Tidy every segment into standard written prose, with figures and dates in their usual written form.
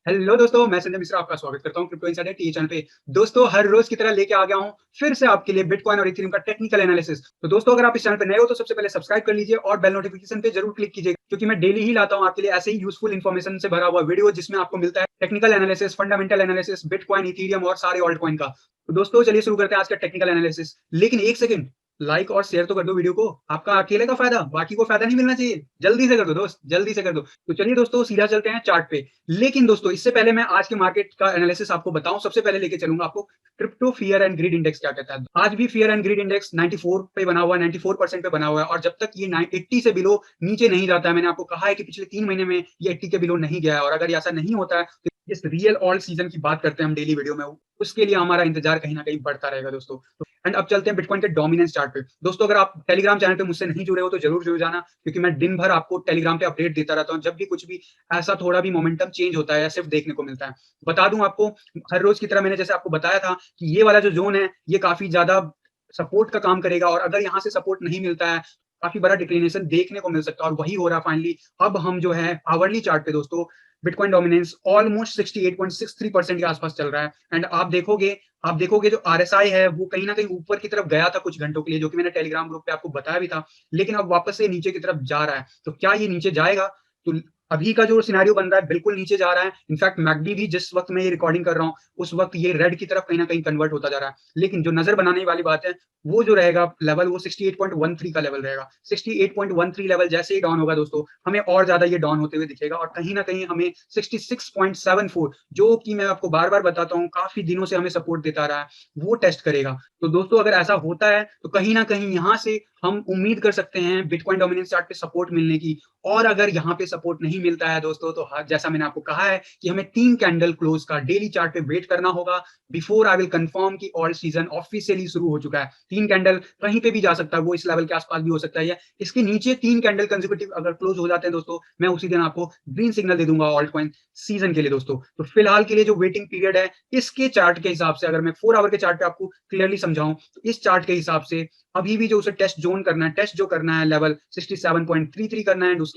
Hello दोस्तों, मैं संजय मिश्रा आपका स्वागत करता हूं क्रिप्टो इनसाइडर टीवी चैनल पे। दोस्तों, हर रोज की तरह लेके आ गया हूं फिर से आपके लिए बिटकॉइन और इथेरियम का टेक्निकल एनालिसिस। तो दोस्तों, अगर आप इस चैनल पे नए हो तो सबसे पहले सब्सक्राइब कर लीजिए और बेल नोटिफिकेशन पे जरूर क्लिक कीजिए, क्योंकि मैं डेली ही लाता हूं आपके लिए ऐसे ही यूजफुल इन्फॉर्मेशन से भरा हुआ वीडियो, जिसमें आपको मिलता है technical analysis, fundamental analysis, bitcoin, Ethereum और सारे ऑल्ट कॉइन का। तो दोस्तों, चलिए शुरू करते हैं आज का टेक्निकल एनालिसिस। लेकिन एक सेकंड, लाइक और शेयर तो कर दो वीडियो को। आपका अकेले का फायदा, बाकी को फायदा नहीं मिलना चाहिए। जल्दी से कर दो दोस्त, जल्दी से कर दो। तो चलिए दोस्तों, सीधा चलते हैं चार्ट पे। लेकिन दोस्तों, इससे पहले मैं आज के मार्केट का एनालिसिस आपको बताऊं, सबसे पहले लेके चलूंगा आपको crypto fear and greed index क्या कहता है। आज भी फियर एंड ग्रीड इंडेक्स 94 पे बना हुआ है, 94% पे बना हुआ है। और जब तक ये 80 से बिलो नीचे नहीं जाता है, मैंने आपको कहा है कि पिछले 3 महीने में ये 80 के बिलो नहीं गया है। और अगर ऐसा नहीं होता है तो इस रियल ऑल सीजन की बात करते हैं हम डेली वीडियो में, उसके लिए हमारा इंतजार कहीं ना कहीं बढ़ता रहेगा दोस्तों। एंड अब चलते हैं बिटकॉइन के डोमिनेंस चार्ट पे। दोस्तों, अगर आप टेलीग्राम चैनल पे मुझसे नहीं जुड़े हो तो जरूर जुड़ जाना, क्योंकि मैं दिन भर आपको टेलीग्राम पे अपडेट देता रहता हूँ। जब भी कुछ भी ऐसा थोड़ा भी मोमेंटम चेंज होता है या सिर्फ देखने को मिलता है, बता दूं आपको, हर रोज की तरह मैंने जैसे आपको बताया था कि ये वाला जो जोन है ये काफी ज्यादा सपोर्ट का काम करेगा। और अगर यहाँ से सपोर्ट नहीं मिलता है, काफी बड़ा डिक्लिनेशन देखने को मिल सकता है। और वही हो रहा है फाइनली। अब हम जो है आवरली चार्ट पे दोस्तों, बिटकॉइन डोमिनेंस ऑलमोस्ट 68.63% के आसपास चल रहा है। एंड आप देखोगे जो आरएसआई है वो कहीं ना कहीं ऊपर की तरफ गया था कुछ घंटों के लिए, जो कि मैंने टेलीग्राम ग्रुप पे आपको बताया भी था। लेकिन अब वापस से नीचे की तरफ जा रहा है। तो क्या ये नीचे जाएगा? तो अभी का जो सिनेरियो बन रहा है, बिल्कुल नीचे जा रहा है। इनफैक्ट मैकडी भी जिस वक्त मैं ये रिकॉर्डिंग कर रहा हूँ, उस वक्त ये रेड की तरफ कहीं ना कहीं कन्वर्ट होता जा रहा है। लेकिन जो नजर बनाने वाली बात है, वो जो रहेगा लेवल, वो 68.13 का लेवल रहेगा। 68.13 लेवल जैसे ही डाउन होगा दोस्तों, हमें और ज्यादा ये डाउन होते हुए दिखेगा। और कहीं ना कहीं हमें 66.74, जो कि मैं आपको बार बार बताता हूँ काफी दिनों से हमें सपोर्ट देता रहा है, वो टेस्ट करेगा। तो दोस्तों, अगर ऐसा होता है तो कहीं ना कहीं यहाँ से हम उम्मीद कर सकते हैं बिटकॉइन डोमिनेंस चार्ट पे सपोर्ट मिलने की। और अगर यहाँ पे सपोर्ट नहीं मिलता है दोस्तों, तो जैसा मैंने आपको कहा है कि हमें 3 कैंडल क्लोज का डेली चार्ट पे वेट करना होगा बिफोर आई विल कंफर्म कि ऑल सीजन ऑफिशियली शुरू हो चुका है। 3 कैंडल कहीं पे भी जा सकता है, वो इस लेवल के आसपास भी हो सकता है, या इसके नीचे 3 कैंडल कंसेक्यूटिव अगर क्लोज हो जाते हैं दोस्तों, मैं उसी दिन आपको ग्रीन सिग्नल दे दूंगा ऑल्ट कॉइन सीजन के लिए दोस्तों। तो फिलहाल के लिए जो वेटिंग पीरियड है, इसके चार्ट के हिसाब से अगर मैं 4 आवर के चार्ट पे आपको क्लियरली समझाऊं, तो इस चार्ट के हिसाब से अभी भी जो उसे टेस्ट जोन करना है, टेस्ट जो करना है लेवल 67.33 करना है।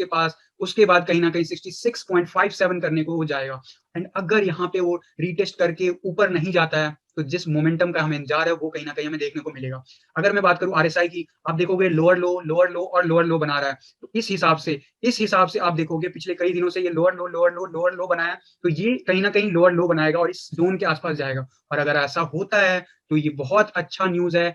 उसके बाद कहीं ना कहीं 66.57 करने को हो जाएगा। एंड अगर यहाँ पे वो रीटेस्ट करके ऊपर नहीं जाता है, तो जिस मोमेंटम का हमें इंतजार है वो कहीं ना कहीं हमें देखने को मिलेगा। अगर मैं बात करूं आरएसआई की, आप देखोगे लोअर लो और लोअर लो बना रहा है। तो इस हिसाब से आप देखोगे पिछले कई दिनों से ये लोअर लो बनाया, तो ये कहीं ना कहीं लोअर लो बनाएगा और इस जोन के आसपास जाएगा। और अगर ऐसा होता है तो ये बहुत अच्छा न्यूज है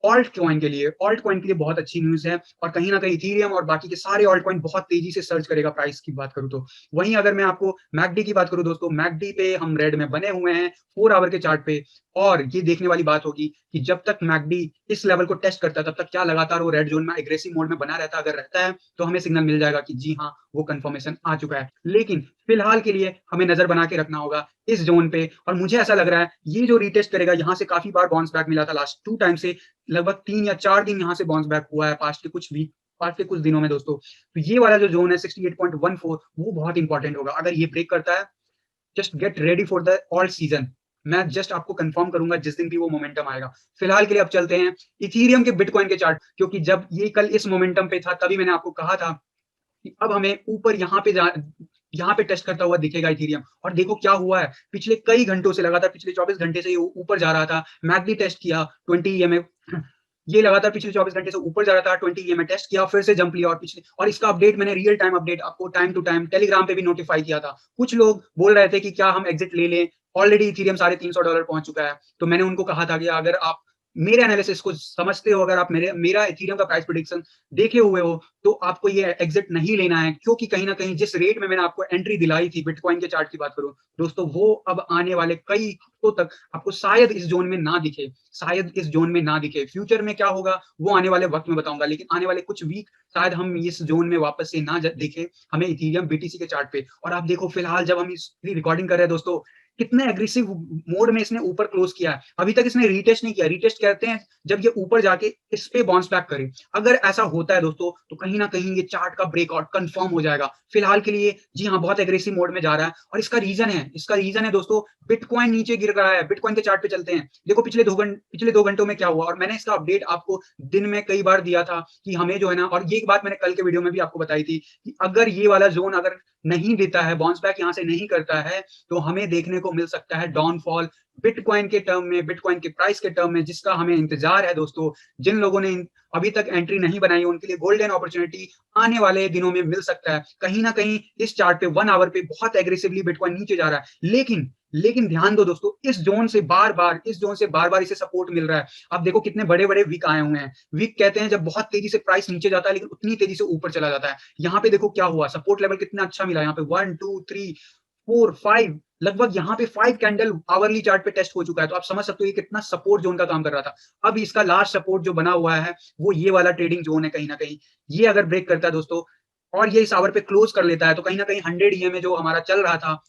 ऑल्ट कॉइन के लिए बहुत अच्छी न्यूज है। और कहीं ना कहीं इथेरियम और बाकी के सारे ऑल्ट कॉइन बहुत तेजी से सर्च करेगा प्राइस की बात करूं तो। वहीं अगर मैं आपको मैकडी की बात करूं दोस्तों, मैकडी पे हम रेड में बने हुए हैं 4 आवर के चार्ट पे। और ये देखने वाली बात होगी कि जब तक मैकडी इस लेवल को टेस्ट करता है, तब तक क्या लगातार वो रेड जोन में एग्रेसिव मोड में बना रहता है। अगर रहता है तो हमें सिग्नल मिल जाएगा कि जी हाँ, वो कंफर्मेशन आ चुका है। लेकिन फिलहाल के लिए हमें नजर बना के रखना होगा इस जोन पे। और मुझे ऐसा लग रहा है ये जो रीटेस्ट करेगा, यहाँ से काफी बार बाउंस बैक मिला था लास्ट 2 टाइम से। लगभग 3 या 4 दिन यहाँ से बाउंस बैक हुआ है पास्ट के कुछ दिनों में दोस्तों। तो ये वाला जो जोन है 68.14, वो बहुत इंपॉर्टेंट होगा। अगर ये ब्रेक करता है, just get ready for the all season. मैं जस्ट आपको कंफर्म करूंगा जिस दिन भी वो मोमेंटम आएगा। फिलहाल के लिए अब चलते हैं इथीरियम के बिटकॉइन के चार्ट, क्योंकि जब ये कल इस मोमेंटम पे था, तभी मैंने आपको कहा था कि अब हमें ऊपर यहाँ पे टेस्ट करता हुआ दिखेगा इथेरियम। और देखो क्या हुआ है, पिछले कई घंटों से लगातार पिछले 24 घंटे से ये ऊपर जा रहा था। मैकडी टेस्ट किया 20 ईएमए, ये लगातार पिछले 24 घंटे से ऊपर जा रहा था। 20 ईएमए टेस्ट किया, फिर से जंप लिया। और इसका अपडेट मैंने रियल टाइम अपडेट आपको टाइम टू टाइम टेलीग्राम पे भी नोटिफाई किया था। कुछ लोग बोल रहे थे कि क्या हम एग्जिट ले लें, ऑलरेडी इथेरियम $350 पहुंच चुका है। तो मैंने उनको कहा था कि अगर आप मेरे एनालिसिस को समझते हो, अगर आप मेरा इथेरियम का प्राइस प्रेडिक्शन देखे हुए हो, तो आपको ये एग्जिट नहीं लेना है। क्योंकि कहीं ना कहीं जिस रेट में मैंने आपको एंट्री दिलाई थी, बिटकॉइन के चार्ट की बात करूं दोस्तों, वो अब आने वाले कई हफ्तों तक आपको शायद इस जोन में ना दिखे। फ्यूचर में क्या होगा वो आने वाले वक्त में बताऊंगा, लेकिन आने वाले कुछ वीक शायद हम इस जोन में वापस से ना दिखे हमें इथेरियम बीटीसी के चार्ट पे। और आप देखो फिलहाल जब हम इस रिकॉर्डिंग कर रहे हैं दोस्तों, कितने एग्रेसिव मोड में इसने ऊपर क्लोज किया है। अभी तक इसने रीटेस्ट नहीं किया। रीटेस्ट कहते हैं जब ये ऊपर जाके इस पे बाउंस बैक करे। अगर ऐसा होता है दोस्तों, तो कहीं न कहीं ये चार्ट का ब्रेकआउट कंफर्म हो जाएगा। फिलहाल के लिए जी हाँ, बहुत एग्रेसिव मोड में जा रहा है और इसका रीज़न है दोस्तों, बिटकॉइन नीचे गिर रहा है। बिटकॉइन के चार्ट पे चलते हैं। देखो पिछले 2 घंटों में क्या हुआ, और मैंने इसका अपडेट आपको दिन में कई बार दिया था कि हमें जो है ना, और ये एक बात मैंने कल के वीडियो में भी आपको बताई थी कि अगर ये वाला ज़ोन अगर नहीं देता है, बाउंस बैक यहाँ से नहीं करता है, तो हमें देखने को मिल सकता है डाउनफॉल बिटकॉइन के टर्म में, बिटकॉइन के प्राइस के टर्म में, जिसका हमें इंतजार है दोस्तों। जिन लोगों ने अभी तक एंट्री नहीं बनाई, उनके लिए गोल्डन अपॉर्चुनिटी आने वाले दिनों में मिल सकता है। कहीं ना कहीं इस चार्ट पे 1 आवर पे बहुत एग्रेसिवली बिटकॉइन नीचे जा रहा है, लेकिन ध्यान दो दोस्तों, इस जोन से बार बार इसे सपोर्ट मिल रहा है। अब देखो कितने बड़े बड़े वीक आए हुए हैं। वीक कहते हैं जब बहुत तेजी से प्राइस नीचे जाता है, लेकिन उतनी तेजी से ऊपर चला जाता है। यहाँ पे देखो क्या हुआ, सपोर्ट लेवल कितना अच्छा मिला। यहाँ पे 1 2 3 4 5, लगभग यहाँ पे 5 कैंडल आवरली चार्ट पे टेस्ट हो चुका है। तो आप समझ सकते हो ये कितना सपोर्ट जोन का काम कर रहा था। अब इसका लास्ट सपोर्ट जो बना हुआ है, वो ये वाला ट्रेडिंग जोन है। कहीं ना कहीं ये अगर ब्रेक करता है दोस्तों, और ये इस आवर पे क्लोज कर लेता है, तो कहीं ना कहीं 100 ईएमए जो हमारा चल रहा था,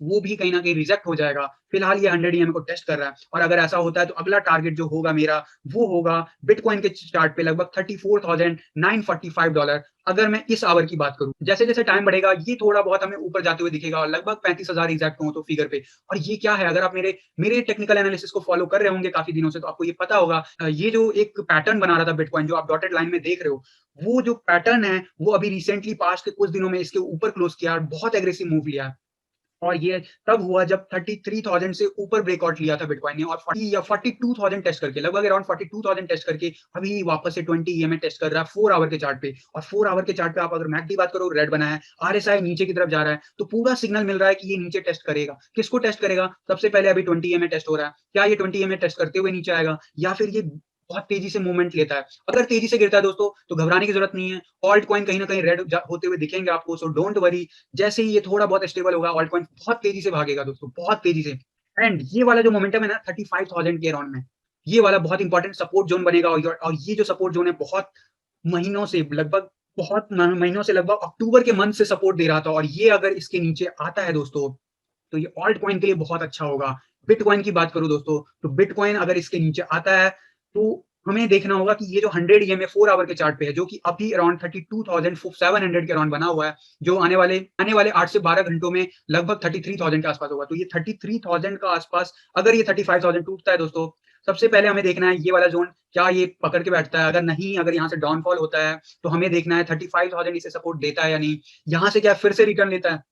वो भी कहीं न कहीं रिजेक्ट हो जाएगा। फिलहाल ये 100 ईएमए को टेस्ट कर रहा है, और अगर ऐसा होता है तो अगला टारगेट जो होगा मेरा, वो होगा बिटकॉइन के चार्ट पे लगभग $34,945। अगर मैं इस आवर की बात करूँ, जैसे-जैसे टाइम बढ़ेगा ये थोड़ा बहुत हमें ऊपर जाते हुए दिखेगा, और लगभग 35,000 एग्जैक्ट कहूँ तो फिगर पे। और ये क्या है, अगर आप मेरे टेक्निकल एनालिसिस को फॉलो कर रहे होंगे काफ़ी दिनों से, तो आपको ये पता होगा, ये जो एक पैटर्न बना रहा था बिटकॉइन, जो आप डॉटेड लाइन में देख रहे हो, वो जो पैटर्न है, वो अभी रिसेंटली पास्ट के कुछ दिनों में इसके ऊपर क्लोज किया और बहुत एग्रेसिव मूव लिया है। और ये तब हुआ जब 33,000 से ऊपर ब्रेकआउट लिया था बिटकॉइन ने, और 40 या 42,000 टेस्ट करके, लगभग अराउंड 42,000 टेस्ट करके अभी वापस से 20 ईएमए टेस्ट कर रहा है 4 आवर के चार्ट पे। और 4 आवर के चार्ट पे आप अगर मैक की बात करो, रेड बना है, आरएसआई नीचे की तरफ जा रहा है, तो पूरा सिग्नल मिल रहा है कि ये नीचे टेस्ट करेगा। किसको टेस्ट करेगा? सबसे पहले अभी 20 ईएमए टेस्ट हो रहा है। क्या ये 20 ईएमए टेस्ट करते हुए नीचे आएगा, या फिर ये बहुत तेजी से मूवमेंट लेता है? अगर तेजी से गिरता है दोस्तों, तो घबराने की जरूरत नहीं है। ऑल्ट कॉइन कहीं ना कहीं रेड होते हुए दिखेंगे आपको, सो डोंट वरी। जैसे ही ये थोड़ा बहुत स्टेबल होगा, ऑल्ट कॉइन बहुत तेजी से भागेगा दोस्तों, बहुत तेजी से। एंड ये वाला जो मोमेंटम है ना 35,000 के अराउंड में, ये वाला बहुत इंपॉर्टेंट सपोर्ट जोन बनेगा। और ये जो सपोर्ट जोन है, महीनों से लगभग बहुत महीनों से लगभग अक्टूबर के मंथ से सपोर्ट दे रहा था, और ये अगर इसके नीचे आता है दोस्तों, तो ये ऑल्ट कॉइन के लिए बहुत अच्छा होगा। बिटकॉइन की बात करूं दोस्तों, तो बिटकॉइन अगर इसके नीचे आता है, तो हमें देखना होगा कि ये जो 100 ईएमए 4 आवर के चार्ट पे है, जो कि अभी अराउंड 32,700 के अराउंड बना हुआ है, जो आने वाले 8 से 12 घंटों में लगभग 33,000 के आसपास होगा। तो ये 33,000 का आसपास अगर ये 35,000 टूटता है दोस्तों, सबसे पहले हमें देखना है ये वाला जोन क्या ये पकड़ के बैठता है। अगर नहीं, अगर यहाँ से डाउनफॉल होता है, तो हमें देखना है 35,000 इसे सपोर्ट देता है या नहीं। यहाँ से क्या फिर से रिटर्न लेता है,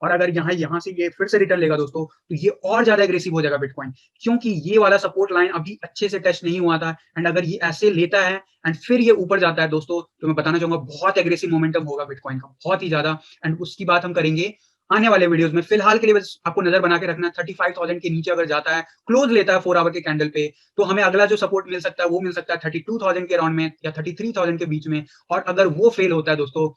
और अगर यहाँ से ये फिर से रिटर्न लेगा दोस्तों, तो ये और ज्यादा एग्रेसिव हो जाएगा बिटकॉइन, क्योंकि ये वाला सपोर्ट लाइन अभी अच्छे से टच नहीं हुआ था। एंड अगर ये ऐसे लेता है एंड फिर ये ऊपर जाता है दोस्तों, तो मैं बताना चाहूंगा बहुत एग्रेसिव मोमेंटम होगा बिटकॉइन का, बहुत ही ज्यादा। एंड उसकी बात हम करेंगे आने वाले वीडियोस में। फिलहाल के लिए बस आपको नजर बना के रखना है, 35,000 के नीचे अगर जाता है, क्लोज लेता है 4 आवर के कैंडल पे, तो हमें अगला जो सपोर्ट मिल सकता है, वो मिल सकता है 32,000 के अराउंड में, या 33,000 के बीच में। और अगर वो फेल होता है दोस्तों,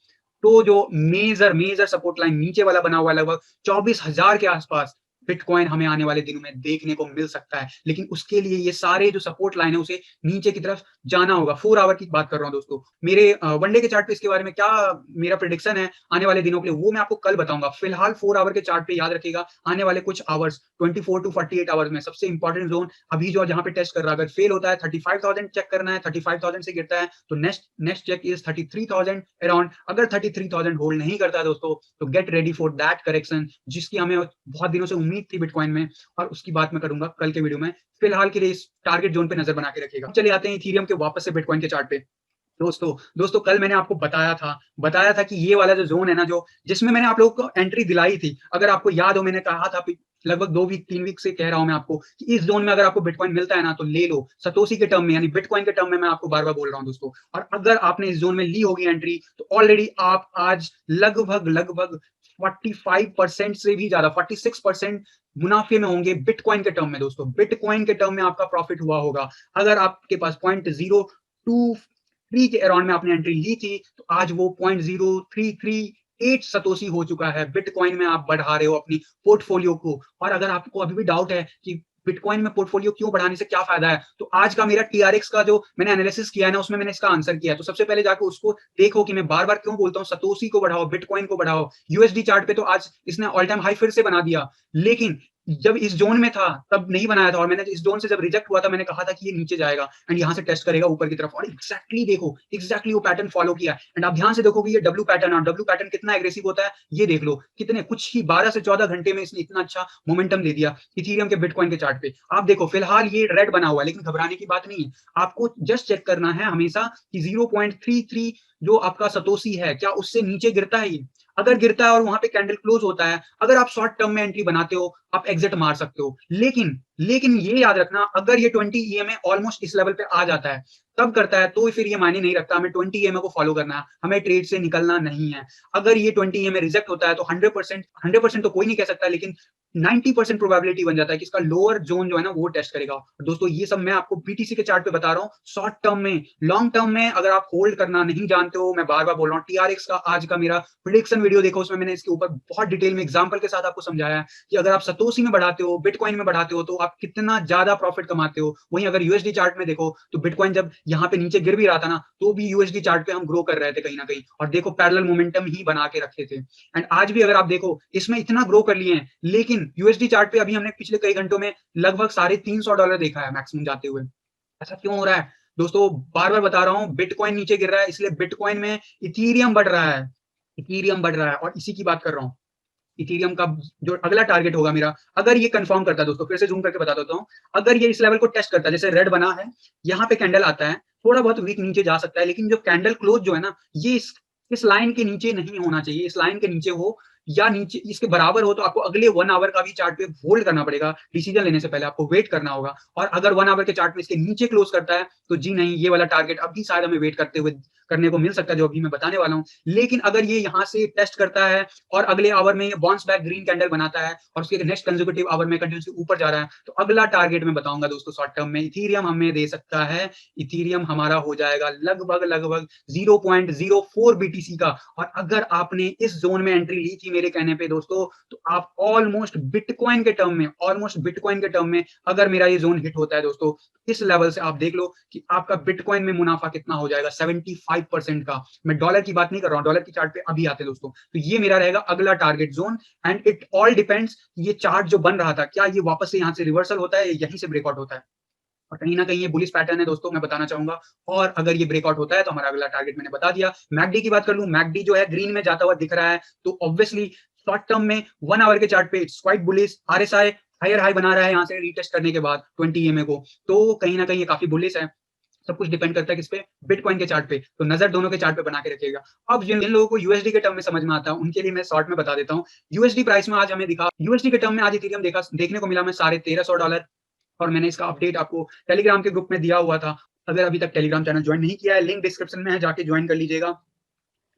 तो जो मेजर सपोर्ट लाइन नीचे वाला बना हुआ है, लगभग 24,000 के आसपास, बिटकॉइन हमें आने वाले दिनों में देखने को मिल सकता है। लेकिन उसके लिए ये सारे जो सपोर्ट लाइन है, उसे नीचे की तरफ जाना होगा। 4 आवर की बात कर रहा हूं दोस्तों। मेरे वनडे के चार्ट पे इसके बारे में क्या मेरा प्रिडिक्शन है आने वाले दिनों के लिए, वो मैं आपको कल बताऊंगा। फिलहाल 4 आवर के चार्ट पे याद रखिएगा, आने वाले कुछ आवर्स 24 टू 48 आवर्स में सबसे इंपॉर्टेंट जोन अभी जो जहां पे टेस्ट कर रहा है, अगर फेल होता है 35,000 चेक करना है। 35,000 से गिरता है तो नेक्स्ट चेक इज 33,000 अराउंड। अगर 33,000 होल्ड नहीं करता है दोस्तों, तो get ready for that correction, जिसकी हमें बहुत दिनों से उम्मीद थी बिटकॉइन में, और उसकी बात मैं करूंगा कल के वीडियो में। फिलहाल के लिए इस टारगेट जोन पे नजर बना के रखिएगा। चले आते हैं इथेरियम के वापस से बिटकॉइन के चार्ट पे। दोस्तों कल मैंने आपको बताया था कि ये वाला जो जोन है ना, जो जिसमें मैंने आप लोगों को एंट्री दिलाई थी, अगर आपको याद हो, मैंने कहा था लगभग 2 वीक 3 वीक से कह रहा हूं मैं आपको कि इस जोन में अगर आपको बिटकॉइन मिलता है ना, तो ले लो। सतोशी के टर्म में, यानी बिटकॉइन के टर्म में मैं आपको बार बार बोल रहा हूं दोस्तों। और अगर आपने इस जोन में ली होगी एंट्री, तो ऑलरेडी आप आज लगभग 45% से भी ज्यादा, 46% मुनाफे में होंगे बिटकॉइन के टर्म में दोस्तों। बिटकॉइन के टर्म में आपका प्रॉफिट हुआ होगा। अगर आपके पास 0.023 के अराउंड में आपने एंट्री ली थी, तो आज वो 0.0338 सतोशी हो चुका है। बिटकॉइन में आप बढ़ा रहे हो अपनी पोर्टफोलियो को। और अगर आपको अभी भी डाउट है कि बिटकॉइन में पोर्टफोलियो क्यों बढ़ाने से क्या फायदा है, तो आज का मेरा टीआरएक्स का जो मैंने एनालिसिस किया है ना, उसमें मैंने इसका आंसर किया है। तो सबसे पहले जाकर उसको देखो कि मैं बार बार क्यों बोलता हूँ सतोशी को बढ़ाओ, बिटकॉइन को बढ़ाओ। यूएसडी चार्ट पे तो आज इसने ऑल टाइम हाई फिर से बना दिया, लेकिन जब इस ज़ोन में था तब नहीं बनाया था और मैंने इस ज़ोन से जब रिजेक्ट हुआ था मैंने कहा था कि ये नीचे जाएगा एंड यहाँ से टेस्ट करेगा ऊपर की तरफ और एग्ज़ैक्टली देखो, एग्ज़ैक्टली वो पैटर्न फॉलो किया एंड आप ध्यान से देखोगे ये डब्ल्यू पैटर्न और डब्ल्यू पैटर्न कितना एग्रेसिव होता है, ये देख लो। कितने कुछ ही 12 से 14 घंटे में इसने इतना अच्छा मोमेंटम दे दिया इथेरियम के बिटकॉइन के चार्ट पे। आप देखो फिलहाल ये रेड बना हुआ है लेकिन घबराने की बात नहीं है। आपको जस्ट चेक करना है हमेशा कि 0.33 जो आपका सतोशी है, क्या उससे नीचे गिरता है ये? अगर गिरता है और वहां पे कैंडल क्लोज होता है, अगर आप शॉर्ट टर्म में एंट्री बनाते हो, आप एग्जिट मार सकते हो। लेकिन ये याद रखना, अगर ये 20 ईएमए ऑलमोस्ट इस लेवल पे आ जाता है, तब करता है तो फिर ये मायने नहीं रखता। हमें 20 ईएमए को फॉलो करना है, हमें ट्रेड से निकलना नहीं है। अगर ये 20 ईएमए रिजेक्ट होता है तो 100% तो कोई नहीं कह सकता, लेकिन 90% प्रोबेबिलिटी बन जाता है कि इसका लोअर जोन जो है ना वो टेस्ट करेगा। दोस्तों ये सब मैं आपको बीटीसी के चार्ट पे बता रहा हूँ। शॉर्ट टर्म में, लॉन्ग टर्म में अगर आप होल्ड करना नहीं जानते हो, मैं बार बार बोल रहा हूँ, टीआरएक्स का आज का मेरा प्रेडिक्शन वीडियो देखो, उसमें मैंने इसके ऊपर बहुत डिटेल में एग्जांपल के साथ आपको समझाया है कि अगर आप सतोशी में बढ़ाते हो, बिटकॉइन में बढ़ाते हो तो आप कितना ज्यादा प्रॉफिट कमाते हो। वहीं अगर यूएसडी चार्ट में देखो तो बिटकॉइन जब यहाँ पे नीचे गिर भी रहा था ना, तो भी यूएसडी चार्ट पे हम ग्रो कर रहे थे कहीं ना कहीं, और देखो पैरेलल मोमेंटम ही बना के रखे थे। एंड आज भी अगर आप देखो इसमें इतना ग्रो कर लिए हैं, लेकिन यूएसडी चार्ट पे अभी हमने पिछले कई घंटों में लगभग $350 देखा है मैक्सिमम जाते हुए। ऐसा क्यों हो रहा है दोस्तों? बार बार बता रहा हूँ, बिटकॉइन नीचे गिर रहा है इसलिए बिटकॉइन में इथीरियम बढ़ रहा है। इथीरियम बढ़ रहा है और इसी की बात कर रहा हूँ। इथीरियम का जो अगला टारगेट होगा मेरा, अगर ये कंफर्म करता है दोस्तों, फिर से जूम करके बता देता हूँ, अगर ये इस लेवल को टेस्ट करता है, जैसे रेड बना है, यहाँ पे कैंडल आता है, थोड़ा बहुत वीक नीचे जा सकता है, लेकिन जो कैंडल क्लोज जो है ना, ये इस लाइन के नीचे नहीं होना चाहिए। इस लाइन के नीचे हो या नीचे इसके बराबर हो तो आपको अगले 1 आवर का भी चार्ट पे होल्ड करना पड़ेगा। डिसीजन लेने से पहले आपको वेट करना होगा, और अगर 1 आवर के चार्ट में इसके नीचे क्लोज करता है तो जी नहीं, ये वाला टारगेट अभी शायद हमें वेट करते हुए करने को मिल सकता है, जो अभी मैं बताने वाला हूँ। लेकिन अगर ये यहाँ से टेस्ट करता है और अगले आवर में ये बाउंस बैक ग्रीन कैंडल बनाता है और उसके नेक्स्ट कंसेक्यूटिव आवर में कंटिन्यूसली ऊपर जा रहा है, तो अगला टारगेट मैं बताऊंगा दोस्तों शॉर्ट टर्म में इथीरियम हमें दे सकता है। इथीरियम हमारा हो जाएगा लगभग लगभग 0.04 बीटीसी का, और अगर आपने इस जोन में एंट्री ली थी मेरे कहने पे दोस्तों, तो आप ऑलमोस्ट बिटकॉइन के टर्म में अगर मेरा ये जोन हिट होता है दोस्तों, इस लेवल से आप देख लो कि आपका बिटकॉइन में मुनाफा कितना हो जाएगा, 75% का। मैं डॉलर की बात नहीं कर रहा हूँ, डॉलर की चार्ट पे अभी आते हैं दोस्तों। तो ये मेरा रहेगा अगला target zone, and it all depends ये चार्ट जो बन रहा था, क्या ये वापस से यहाँ से रिवर्सल होता है या यहीं से ब्रेकआउट होता है। और कहीं ना कहीं ये बुलिश पैटर्न है दोस्तों, मैं बताना चाहूंगा। और अगर ये ब्रेकआउट होता है तो हमारा अगला टारगेट मैंने बता दिया। मैकडी की बात कर लूं, मैकडी जो है ग्रीन में जाता हुआ दिख रहा है, तो ऑब्वियसली शॉर्ट टर्म में 1 आवर के चार्ट पे it's quite bullish. RSI higher high बना रहा है यहाँ से रीटेस्ट करने के बाद 20 ईएमए को, तो कहीं ना कहीं ये काफी बुलिश है। सब कुछ डिपेंड करता है किस पे, बिटकॉइन के चार्ट पे। तो नजर दोनों के चार्ट पे बना के रखिएगा। अब जिन जिन लोगों को यूएसडी के टर्म में समझ में आता है उनके लिए मैं शॉर्ट में बता देता हूँ। यूएसडी प्राइस में आज हमें दिखा, यूएसडी के टर्म में आज इथेरियम देखा देखने को मिला मैं $1350, और मैंने इसका अपडेट आपको टेलीग्राम के ग्रुप में दिया हुआ था। अगर अभी तक टेलीग्राम चैनल ज्वाइन नहीं किया है, लिंक डिस्क्रिप्शन में है, जाके ज्वाइन कर लीजिएगा।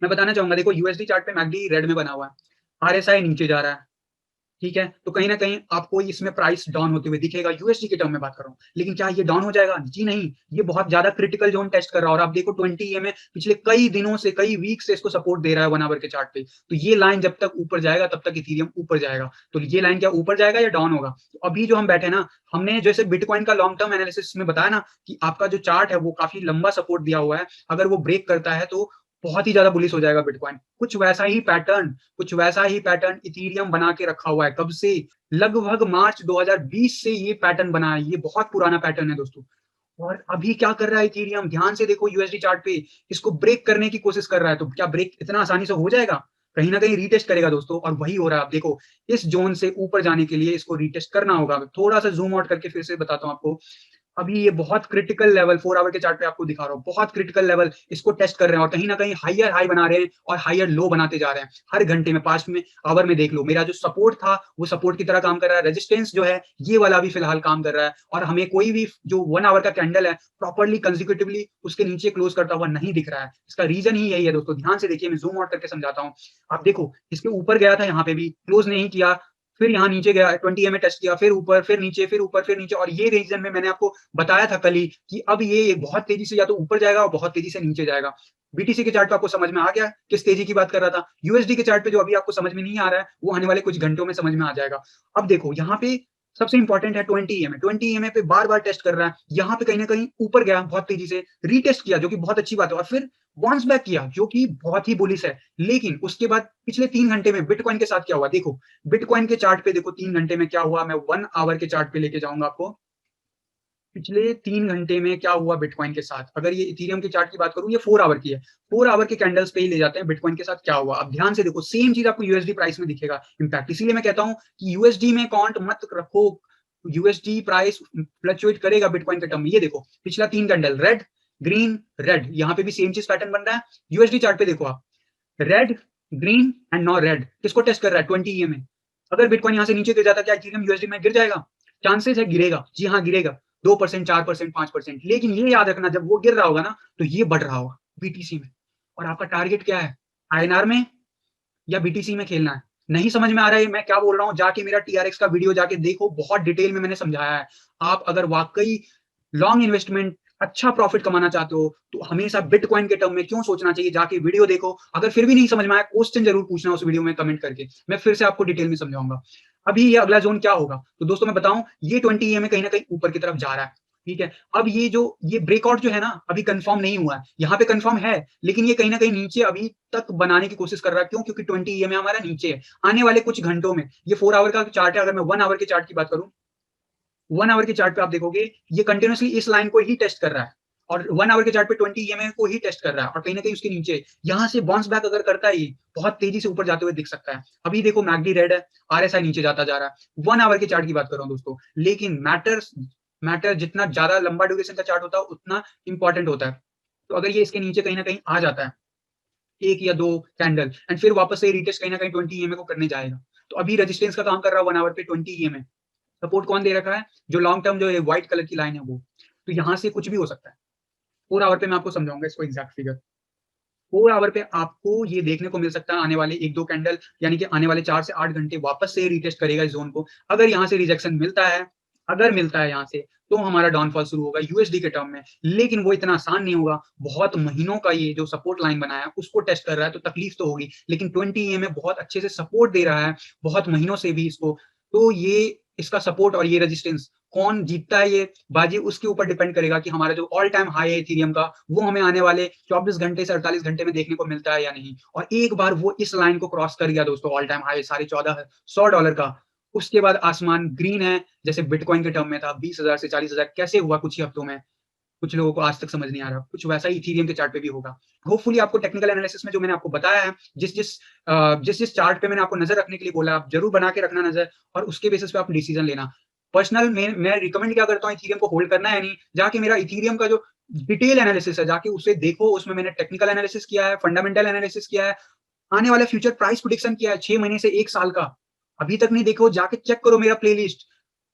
मैं बताना चाहूंगा, देखो यूएसडी चार्ट पे मैकडी रेड में बना हुआ है, आरएसआई नीचे जा रहा है, ठीक है, तो कहीं ना कहीं आपको इसमें प्राइस डाउन होते हुए दिखेगा। यूएसडी के टर्म में बात कर रहा हूँ, लेकिन क्या ये डाउन हो जाएगा? जी नहीं, ये बहुत ज्यादा क्रिटिकल जोन टेस्ट कर रहा है। और आप देखो 20 ईएमए पिछले कई दिनों से, कई वीक से इसको सपोर्ट दे रहा है 1 आवर के चार्ट पे। तो ये लाइन जब तक ऊपर जाएगा तब तक इथेरियम ऊपर जाएगा। तो ये लाइन क्या ऊपर जाएगा या डाउन होगा? तो अभी जो हम बैठे ना, हमने जैसे बिटकॉइन का लॉन्ग टर्म एनालिसिस में बताया ना कि आपका जो चार्ट है वो काफी लंबा सपोर्ट दिया हुआ है, अगर वो ब्रेक करता है तो बहुत ही ज्यादा बुलिश हो जाएगा बिटकॉइन। कुछ वैसा ही पैटर्न इथेरियम बना के रखा हुआ है। कब से? लगभग मार्च 2020 से ये पैटर्न बना है। ये बहुत पुराना पैटर्न है दोस्तों। और अभी क्या कर रहा है इथेरियम? ध्यान से देखो यूएसडी चार्ट पे, इसको ब्रेक करने की कोशिश कर रहा है। तो क्या ब्रेक इतना आसानी से हो जाएगा? कहीं ना कहीं रीटेस्ट करेगा दोस्तों, और वही हो रहा है। आप देखो, इस जोन से ऊपर जाने के लिए इसको रीटेस्ट करना होगा। थोड़ा सा जूम आउट करके फिर से बताता हूँ आपको। अभी ये बहुत क्रिटिकल लेवल 4 आवर के चार्ट पे आपको दिखा रहा हूँ, बहुत क्रिटिकल लेवल इसको टेस्ट कर रहे हैं, और कहीं ना कहीं हायर हाई बना रहे हैं और हायर लो बनाते जा रहे हैं हर घंटे में। पास्ट में आवर में देख लो, मेरा जो सपोर्ट था वो सपोर्ट की तरह काम कर रहा है। रेजिस्टेंस जो है ये वाला भी फिलहाल काम कर रहा है, और हमें कोई भी जो 1 आवर का कैंडल है प्रॉपरली कंजिक्यूटिवली उसके नीचे क्लोज करता हुआ नहीं दिख रहा है। इसका रीजन ही यही है दोस्तों। ध्यान से देखिए, मैं जूम आउट करके समझाता हूँ। आप देखो, इसके ऊपर गया था, यहाँ पे भी क्लोज नहीं किया, फिर यहाँ नीचे गया, 20 एमए टेस्ट किया, फिर ऊपर, फिर नीचे, फिर ऊपर, फिर नीचे। और ये रीजन में मैंने आपको बताया था कल ही कि अब ये बहुत तेजी से या तो ऊपर जाएगा और बहुत तेजी से नीचे जाएगा। बीटीसी के चार्ट पे आपको समझ में आ गया किस तेजी की बात कर रहा था। यूएसडी के चार्ट पे जो अभी आपको समझ में नहीं आ रहा है, वो आने वाले कुछ घंटों में समझ में आ जाएगा। अब देखो यहाँ पे सबसे इंपॉर्टेंट है 20 ईएमए। 20 ईएमए पे बार-बार टेस्ट कर रहा है। यहाँ पे कहीं न कहीं ऊपर गया बहुत तेज़ी से, रीटेस्ट किया जो कि बहुत अच्छी बात है और फिर बाउंस बैक किया जो कि बहुत ही बुलिश है। लेकिन उसके बाद पिछले 3 घंटे में बिटकॉइन के साथ क्या हुआ? देखो, बिटकॉइन के चार्ट पे देखो 3 घंटे में क्या हुआ? मैं 1 आवर के चार्ट पे लेके जाऊँगा आपको। पिछले 3 घंटे में क्या हुआ बिटकॉइन के साथ? अगर ये इथेरियम के चार्ट की बात करूँ, ये 4 आवर की है। 4 आवर के कैंडल्स पे ही ले जाते हैं बिटकॉइन के साथ क्या हुआ? अब ध्यान से देखो, सेम चीज़ आपको यूएसडी प्राइस में दिखेगा इम्पैक्ट। इसीलिए मैं कहता हूँ कि यूएसडी में कांट मत रखो। यूएसडी प्राइस फ्लक्चुएट करेगा बिटकॉइन के टर्म में। ये देखो, पिछला 3 कैंडल रेड, ग्रीन, रेड। यहाँ पे भी सेम चीज़ पैटर्न बन रहा है। यूएसडी चार्ट पे देखो आप, red, green and now red. किसको टेस्ट कर रहा है? 20 ईएमए। अगर बिटकॉइन यहाँ से नीचे गिर जाता, क्या इथेरियम यूएसडी में गिर जाएगा? चांसेस है गिरेगा। जी हाँ, गिरेगा। 2%, 4%, 5%। लेकिन ये याद रखना, जब वो गिर रहा होगा ना, तो ये बढ़ रहा होगा बीटीसी में। और आपका टारगेट क्या है? आईएनआर में या बीटीसी में खेलना है? नहीं समझ में आ रहा है मैं क्या बोल रहा हूँ? जाके मेरा टीआरएक्स का वीडियो जाके देखो, बहुत डिटेल में मैंने समझाया है। आप अगर वाक़ई लॉन्ग इन्वेस्टमेंट, अच्छा प्रॉफिट कमाना चाहते हो, तो हमेशा बिटकॉइन के टर्म में क्यों सोचना चाहिए? जाके वीडियो देखो। अगर फिर भी नहीं समझ में आया, क्वेश्चन ज़रूर पूछना उस वीडियो में कमेंट करके। मैं फिर से आपको डिटेल में समझाऊँगा। अभी ये अगला ज़ोन क्या होगा? तो दोस्तों मैं बताऊँ, ये 20 ईएमए कहीं न कहीं ऊपर की तरफ जा रहा है, ठीक है? अब ये ब्रेकआउट जो है ना, अभी कन्फर्म नहीं हुआ है। यहाँ पे कन्फर्म है, लेकिन ये कहीं न कहीं नीचे अभी तक बनाने की कोशिश कर रहा है। क्यों? क्योंकि 20 ईएमए हमारा नीचे है। आने वाले कुछ घंटों में, ये 4 आवर का चार्ट है, अगर मैं 1 आवर के चार्ट की बात करूँ, 1 आवर के चार्ट पे आप देखोगे, ये कंटीन्यूअसली इस लाइन को ही टेस्ट कर रहा है और 1 आवर के चार्ट पे 20 ईएमए को ही टेस्ट कर रहा है और कहीं न कहीं उसके नीचे, यहाँ से बाउंस बैक अगर करता है ये, बहुत तेज़ी से ऊपर जाते हुए दिख सकता है। अभी देखो, मैकडी रेड है, आरएसआई नीचे जाता जा रहा है। 1 आवर के चार्ट की बात कर रहा हूँ दोस्तों। लेकिन मैटर जितना ज़्यादा लंबा ड्यूरेशन का चार्ट होता है, उतना इम्पोर्टेंट होता है। तो अगर ये इसके नीचे कहीं न कहीं आ जाता है, 1 या 2 कैंडल एंड फिर वापस से रिटेस्ट कहीं न कहीं 20 ईएमए को करने जाएगा। तो अभी रेजिस्टेंस का काम कर रहा है 1 आवर पे 20 ईएमए। सपोर्ट कौन दे रखा है? जो लॉन्ग टर्म, जो ये व्हाइट कलर की लाइन है वो। तो यहाँ से कुछ भी हो सकता है। 4 आवर पे मैं आपको समझाऊँगा इसको एग्ज़ैक्ट फिगर। 4 आवर पे आपको ये देखने को मिल सकता है, आने वाले 1-2 कैंडल, यानी कि आने वाले 4 से 8 घंटे वापस से रिटेस्ट करेगा इस ज़ोन को। अगर यहाँ से रिजेक्शन मिलता है, अगर मिलता है यहाँ से, तो हमारा डाउनफॉल शुरू होगा यूएसडी के टर्म में। लेकिन वो इतना आसान नहीं होगा। बहुत महीनों का ये जो सपोर्ट लाइन बनाया है, उसको टेस्ट कर रहा है, तो तकलीफ तो होगी। लेकिन 20 ईएमए बहुत अच्छे से सपोर्ट दे रहा है, बहुत महीनों से भी इसको। तो ये इसका सपोर्ट और ये रेजिस्टेंस, कौन जीतता है ये बाजी, उसके ऊपर डिपेंड करेगा कि हमारा जो ऑल टाइम हाई है इथेरियम का, वो हमें आने वाले 24 घंटे से 48 घंटे में देखने को मिलता है या नहीं। और एक बार वो इस लाइन को क्रॉस कर गया दोस्तों, ऑल टाइम हाई $14,100 का, उसके बाद आसमान ग्रीन है, जैसे बिटकॉइन के टर्म में था 20,000 से 40,000 कैसे हुआ कुछ ही हफ्तों में। कुछ लोगों को आज तक समझ नहीं आ रहा। कुछ वैसा ही इथेरियम के चार्ट पे भी होगा। होपफुली आपको टेक्निकल एनालिसिस में जो मैंने आपको बताया है, जिस चार्ट पे मैंने आपको नज़र रखने के लिए बोला, आप ज़रूर बना के रखना नज़र और उसके बेसिस पे आप डिसीजन लेना। पर्सनल में मैं रिकमेंड क्या करता हूँ, इथेरियम को होल्ड करना है या नहीं, जाके मेरा इथेरियम का जो डिटेल एनालिसिस है, जाके उसे देखो। उसमें मैंने टेक्निकल एनालिसिस किया है, फंडामेंटल एनालिसिस किया है, आने वाला फ्यूचर प्राइस प्रेडिक्शन किया है 6 महीने से 1 साल का। अभी तक नहीं देखो, जाके चेक करो मेरा प्लेलिस्ट।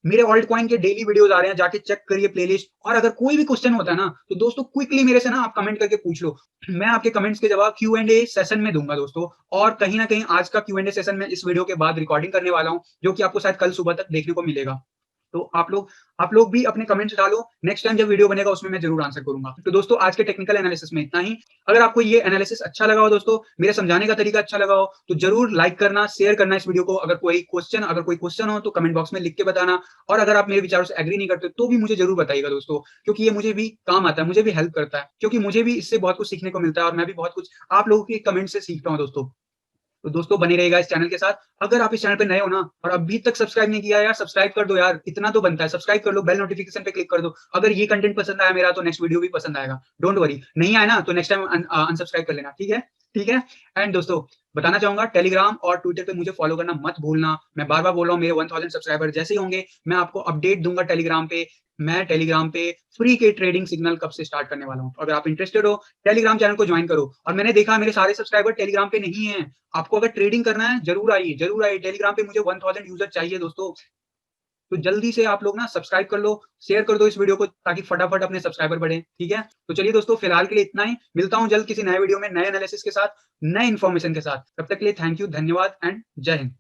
मेरे ऑल्ट कॉइन के डेली वीडियोस आ रहे हैं, जाके चेक करिए प्लेलिस्ट। और अगर कोई भी क्वेश्चन होता है ना, तो दोस्तों क्विकली मेरे से ना आप कमेंट करके पूछ लो। मैं आपके कमेंट्स के जवाब क्यू एंड ए सेशन में दूँगा दोस्तों। और कहीं न कहीं आज का क्यू एंड ए सेशन मैं इस वीडियो के बाद रिकॉर्डिंग करने वाला हूँ, जो कि आपको शायद कल सुबह तक देखने को मिलेगा। तो आप लोग भी अपने कमेंट्स डालो। नेक्स्ट टाइम जब वीडियो बनेगा उसमें मैं ज़रूर आंसर करूँगा। तो दोस्तों आज के टेक्निकल एनालिसिस में इतना ही। अगर आपको ये एनालिसिस अच्छा लगा हो दोस्तों, मेरे समझाने का तरीका अच्छा लगा हो, तो ज़रूर लाइक करना, शेयर करना इस वीडियो को। अगर कोई क्वेश्चन हो तो कमेंट बॉक्स में लिख के बताना। और अगर आप मेरे विचारों से एग्री नहीं करते तो भी मुझे ज़रूर बताइएगा दोस्तों, क्योंकि ये मुझे भी काम आता है, मुझे भी हेल्प करता है। क्योंकि मुझे भी इससे बहुत कुछ सीखने को मिलता है और मैं भी बहुत कुछ आप लोगों के कमेंट से सीखता हूँ दोस्तों। तो दोस्तों बने रहिएगा इस चैनल के साथ। अगर आप इस चैनल पे नए हो ना और अभी तक सब्सक्राइब नहीं किया है यार, सब्सक्राइब कर दो यार, इतना तो बनता है। सब्सक्राइब कर लो, बेल नोटिफिकेशन पे क्लिक कर दो। अगर ये कंटेंट पसंद आया मेरा, तो नेक्स्ट वीडियो भी पसंद आएगा। डोंट वरी, नहीं आया ना तो नेक्स्ट टाइम अनसब्सक्राइब कर लेना, ठीक है? ठीक है? एंड दोस्तों बताना चाहूँगा, टेलीग्राम और ट्विटर पे मुझे फॉलो करना मत भूलना। मैं बार-बार बोल रहा हूँ, मेरे 1000 सब्सक्राइबर जैसे ही होंगे, मैं आपको अपडेट दूँगा टेलीग्राम पे। मैं टेलीग्राम पे फ्री के ट्रेडिंग सिग्नल कब से स्टार्ट करने वाला हूँ। तो अगर आप इंटरेस्टेड हो, टेलीग्राम चैनल को जॉइन करो। और मैंने देखा मेरे सारे सब्सक्राइबर टेलीग्राम पे नहीं हैं। आपको अगर ट्रेडिंग करना है, ज़रूर आइए, ज़रूर आइए। टेलीग्राम पे मुझे 1000 यूज़र चाहिए दोस्तों। तो जल्दी से आप लोग ना सब्सक्राइब कर लो, शेयर कर दो इस वीडियो को, ताकि फटाफट अपने सब्सक्राइबर बढ़ें, ठीक है? तो चलिए दोस्तों, फिलहाल के लिए इतना ही। मिलता हूँ जल्द किसी नए वीडियो में, नए एनालिसिस के साथ, नए इन्फॉर्मेशन के साथ। तब तक के लिए थैंक यू, धन्यवाद एंड जय हिंद।